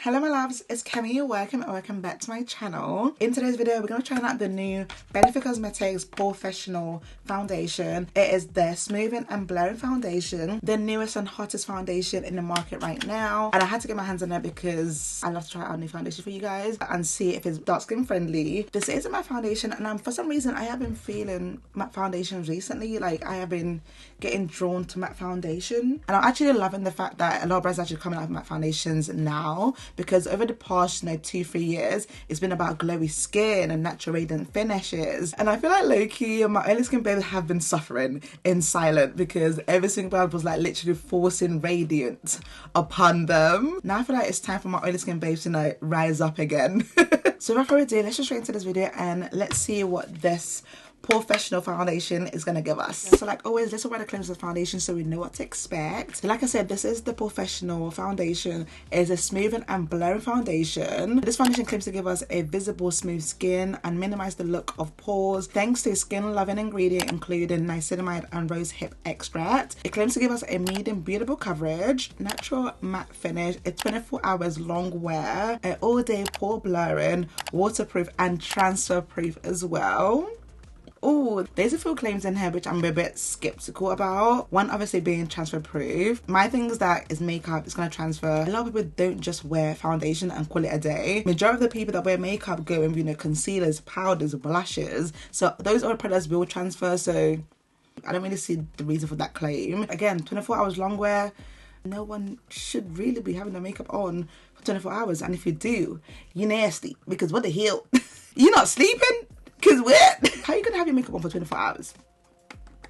Hello my loves, it's Kemi. Welcome back to my channel. In today's video, we're going to try out the new Benefit Cosmetics POREfessional foundation. It is the smoothing and blurring foundation, the newest and hottest foundation in the market right now. And I had to get my hands on it because I love to try out new foundation for you guys and see if it's dark skin friendly. This isn't my foundation, and for some reason I have been feeling matte foundations recently. Like, I have been getting drawn to matte foundation, and I'm actually loving the fact that a lot of brands are actually coming out with matte foundations now, because over the past 2-3 years it's been about glowy skin and natural radiant finishes, and I feel like low-key my oily skin babes have been suffering in silence because every single brand was like literally forcing radiant upon them. Now I feel like it's time for my oily skin babes to rise up again. So without further ado, let's just straight into this video and let's see what this POREfessional foundation is going to give us. So like always, let's talk about the claims of the foundation so we know what to expect. So like I said, this is the POREfessional foundation. It is a smoothing and blurring foundation. This foundation claims to give us a visible smooth skin and minimize the look of pores thanks to a skin loving ingredient including niacinamide and rose hip extract. It claims to give us a medium breathable coverage, natural matte finish, a 24 hours long wear, an all day pore blurring, waterproof and transfer proof as well. Oh, there's a few claims in here which I'm a bit skeptical about. One obviously being transfer proof. My thing is that is makeup is going to transfer. A lot of people don't just wear foundation and call it a day. Majority of the people that wear makeup go in, concealers, powders, blushes. So those other products will transfer. So I don't really see the reason for that claim. Again, 24 hours long wear. No one should really be having their makeup on for 24 hours. And if you do, you're nasty. Because what the hell? You're not sleeping? Cause what? How are you gonna have your makeup on for 24 hours?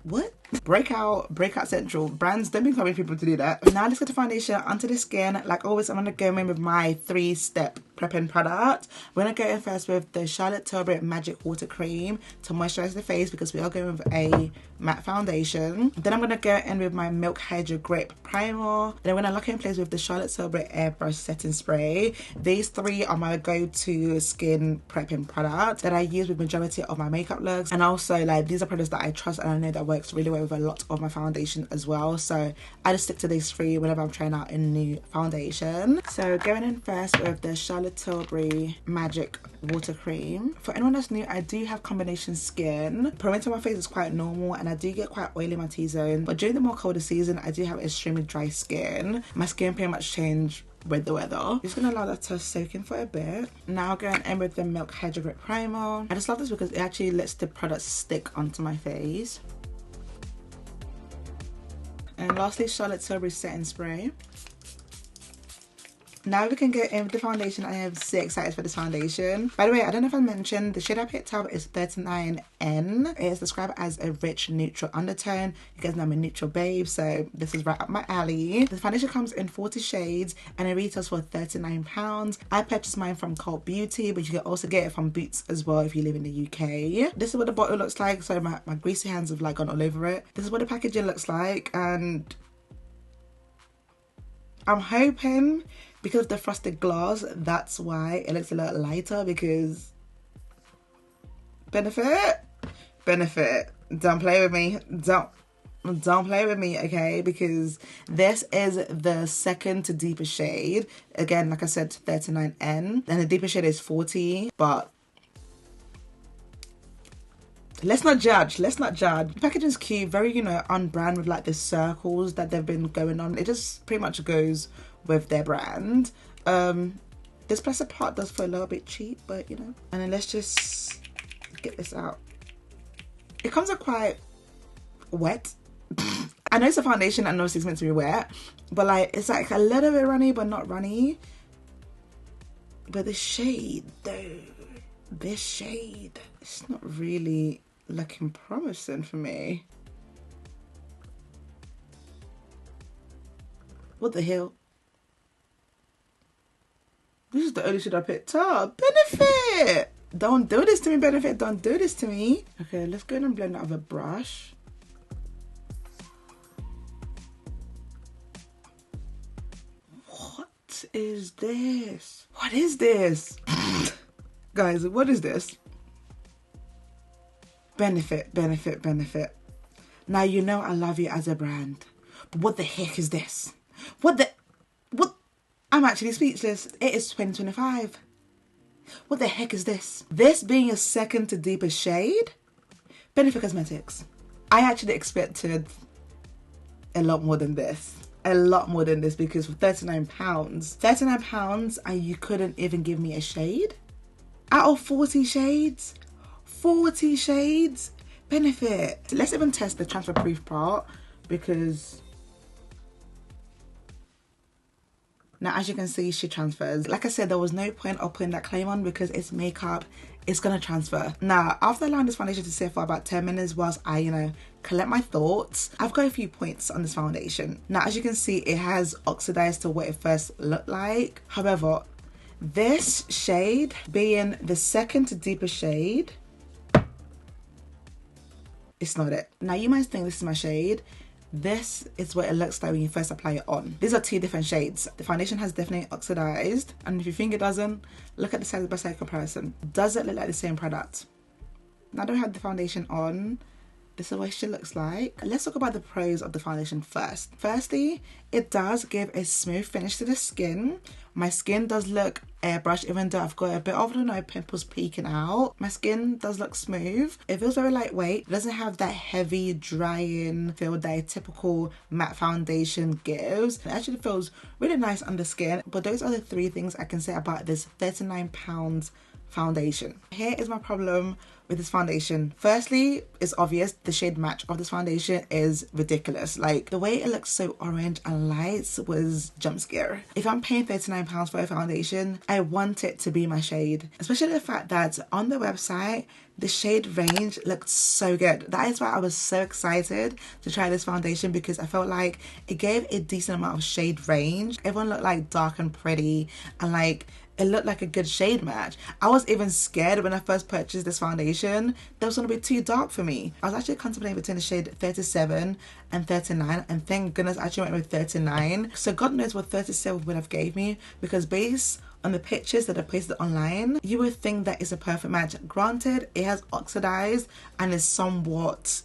What? Breakout central. Brands don't be encouraging people to do that. Now let's get the foundation onto the skin. Like always, I'm gonna go in with my 3-step prepping product. We're gonna go in first with the Charlotte Tilbury Magic Water Cream to moisturize the face because we are going with a matte foundation. Then I'm gonna go in with my Milk Hydro Grip Primer. Then I'm gonna lock it in place with the Charlotte Tilbury Airbrush Setting Spray. These three are my go-to skin prepping product that I use with majority of my makeup looks. And also, like, these are products that I trust and I know that works really well with a lot of my foundation as well. So I just stick to these three whenever I'm trying out a new foundation. So going in first with the Charlotte Tilbury Magic Water Cream. For anyone that's new, I do have combination skin. Perimeter of my face is quite normal and I do get quite oily in my T-zone, but during the more colder season I do have extremely dry skin. My skin pretty much changed with the weather. I'm just gonna allow that to soak in for a bit. Now going in with the Milk Hydro Grip Primer. I just love this because it actually lets the product stick onto my face. And lastly, Charlotte Tilbury Setting Spray. Now we can go in with the foundation. I am so excited for this foundation. By the way, I don't know if I mentioned, the shade I picked up is 39N. It is described as a rich neutral undertone. You guys know I'm a neutral babe, so this is right up my alley. The foundation comes in 40 shades and it retails for £39. I purchased mine from Cult Beauty, but you can also get it from Boots as well if you live in the UK. This is what the bottle looks like. So my greasy hands have like gone all over it. This is what the packaging looks like, and I'm hoping because of the frosted glass, that's why it looks a little lighter, because benefit, don't play with me, don't play with me, okay? Because this is the second to deepest shade. Again, like I said, 39N, and the deepest shade is 40, but let's not judge. The packaging's cute, very, on brand with like the circles that they've been going on. It just pretty much goes with their brand. This plastic part does feel a little bit cheap, but and then let's just get this out. It comes out quite wet. I know it's a foundation, I know it's meant to be wet, but like it's like a little bit runny but not runny. But the shade though, this shade, it's not really looking promising for me. What the hell? This is the only shade I picked up. Benefit! Don't do this to me, Benefit. Don't do this to me. Okay, let's go and blend that with a brush. What is this? What is this? Guys, what is this? Benefit. Now you know I love you as a brand, but what the heck is this? What? I'm actually speechless. It is 2025. What the heck is this? This being a second to deepest shade? Benefit Cosmetics. I actually expected a lot more than this. A lot more than this, because for £39 and you couldn't even give me a shade? Out of 40 shades? 40 shades? Benefit. Let's even test the transfer proof part, because now as you can see, she transfers. Like I said, there was no point of putting that claim on because it's makeup, it's gonna transfer. Now, after allowing this foundation to sit for about 10 minutes whilst I, collect my thoughts, I've got a few points on this foundation. Now, as you can see, it has oxidized to what it first looked like. However, this shade being the second to deepest shade, it's not it. Now, you might think this is my shade. This is what it looks like when you first apply it on. These are two different shades. The foundation has definitely oxidized, and if you think it doesn't, look at the side by side comparison. Does it look like the same product? Now that I have the foundation on, this is what she looks like. Let's talk about the pros of the foundation first. Firstly, it does give a smooth finish to the skin. My skin does look airbrushed, even though I've got a bit of pimples peeking out. My skin does look smooth. It feels very lightweight. It doesn't have that heavy drying feel that a typical matte foundation gives. It actually feels really nice on the skin. But those are the three things I can say about this £39 foundation. Here is my problem with this foundation. Firstly, it's obvious the shade match of this foundation is ridiculous. Like, the way it looks so orange and light was jump scare. If I'm paying £39 for a foundation, I want it to be my shade. Especially the fact that on the website, the shade range looked so good. That is why I was so excited to try this foundation, because I felt like it gave a decent amount of shade range. Everyone looked like dark and pretty, and like it looked like a good shade match. I was even scared when I first purchased this foundation that was going to be too dark for me. I was actually contemplating between the shade 37 and 39, and thank goodness I actually went with 39. So God knows what 37 would have gave me, because based on the pictures that I posted online, you would think that it's a perfect match. Granted, it has oxidized and is somewhat,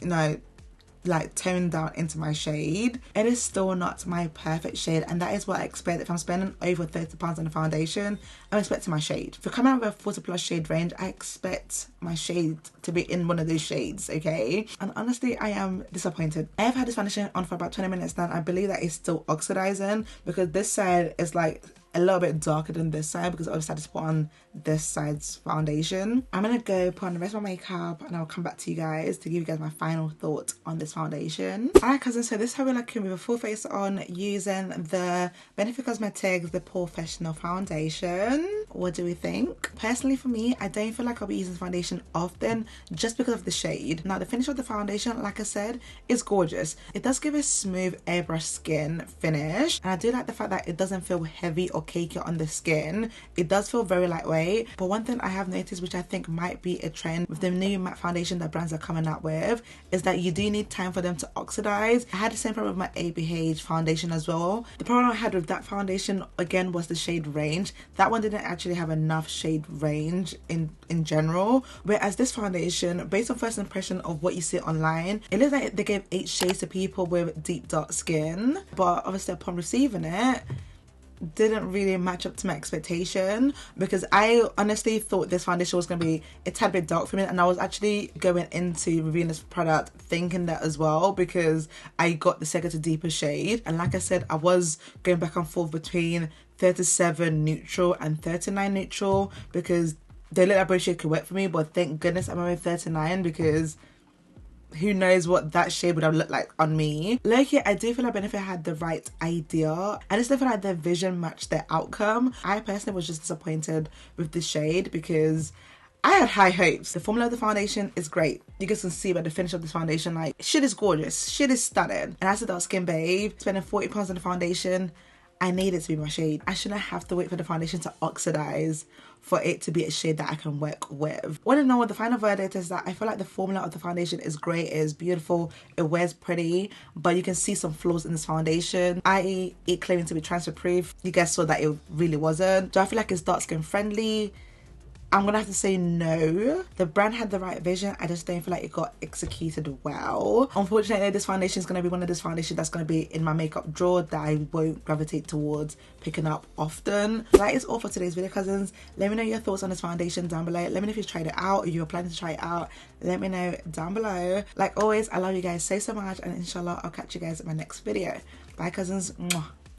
like toned down into my shade. It is still not my perfect shade, and that is what I expect. If I'm spending over £30 on a foundation, I'm expecting my shade. For coming out with a 40+ shade range, I expect my shade to be in one of those shades, okay? And honestly, I am disappointed. I have had this foundation on for about 20 minutes now, and I believe that it's still oxidizing, because this side is like a little bit darker than this side, because I decided to put on this side's foundation. I'm gonna go put on the rest of my makeup, and I'll come back to you guys to give you guys my final thoughts on this foundation. Alright cousins, so this is how we're looking with a full face on using the Benefit Cosmetics the POREfessional foundation. What do we think? Personally for me, I don't feel like I'll be using foundation often just because of the shade. Now the finish of the foundation, like I said, is gorgeous. It does give a smooth airbrush skin finish, and I do like the fact that it doesn't feel heavy or cakey on the skin. It does feel very lightweight. But one thing I have noticed, which I think might be a trend with the new matte foundation that brands are coming out with, is that you do need time for them to oxidize. I had the same problem with my ABH foundation as well. The problem I had with that foundation again was the shade range. That one didn't actually have enough shade range in general, whereas this foundation, based on first impression of what you see online, it looks like they gave 8 shades to people with deep dark skin, but obviously upon receiving it, didn't really match up to my expectation, because I honestly thought this foundation was going to be a tad bit dark for me, and I was actually going into reviewing this product thinking that as well, because I got the second to deeper shade. And like I said, I was going back and forth between 37 neutral and 39 neutral, because they looked like both shades could work for me, but thank goodness I'm with 39, because who knows what that shade would have looked like on me. Low-key, I do feel like Benefit had the right idea. I just don't feel like their vision matched their outcome. I personally was just disappointed with the shade, because I had high hopes. The formula of the foundation is great. You guys can see by the finish of this foundation, like, shit is gorgeous, shit is stunning. And as a dark skin babe, spending £40 on the foundation, I need it to be my shade. I shouldn't have to wait for the foundation to oxidize for it to be a shade that I can work with. All in all, the final verdict is that I feel like the formula of the foundation is great, it is beautiful, it wears pretty, but you can see some flaws in this foundation, i.e. it claiming to be transfer proof. You guys saw that it really wasn't. Do I feel like it's dark skin friendly? I'm gonna have to say no. The brand had the right vision, I just don't feel like it got executed well. Unfortunately, this foundation is gonna be one of those foundations that's gonna be in my makeup drawer that I won't gravitate towards picking up often. That is all for today's video, cousins. Let me know your thoughts on this foundation down below. Let me know if you've tried it out, or you're planning to try it out. Let me know down below. Like always, I love you guys so much, and inshallah I'll catch you guys in my next video. Bye, cousins. Mwah.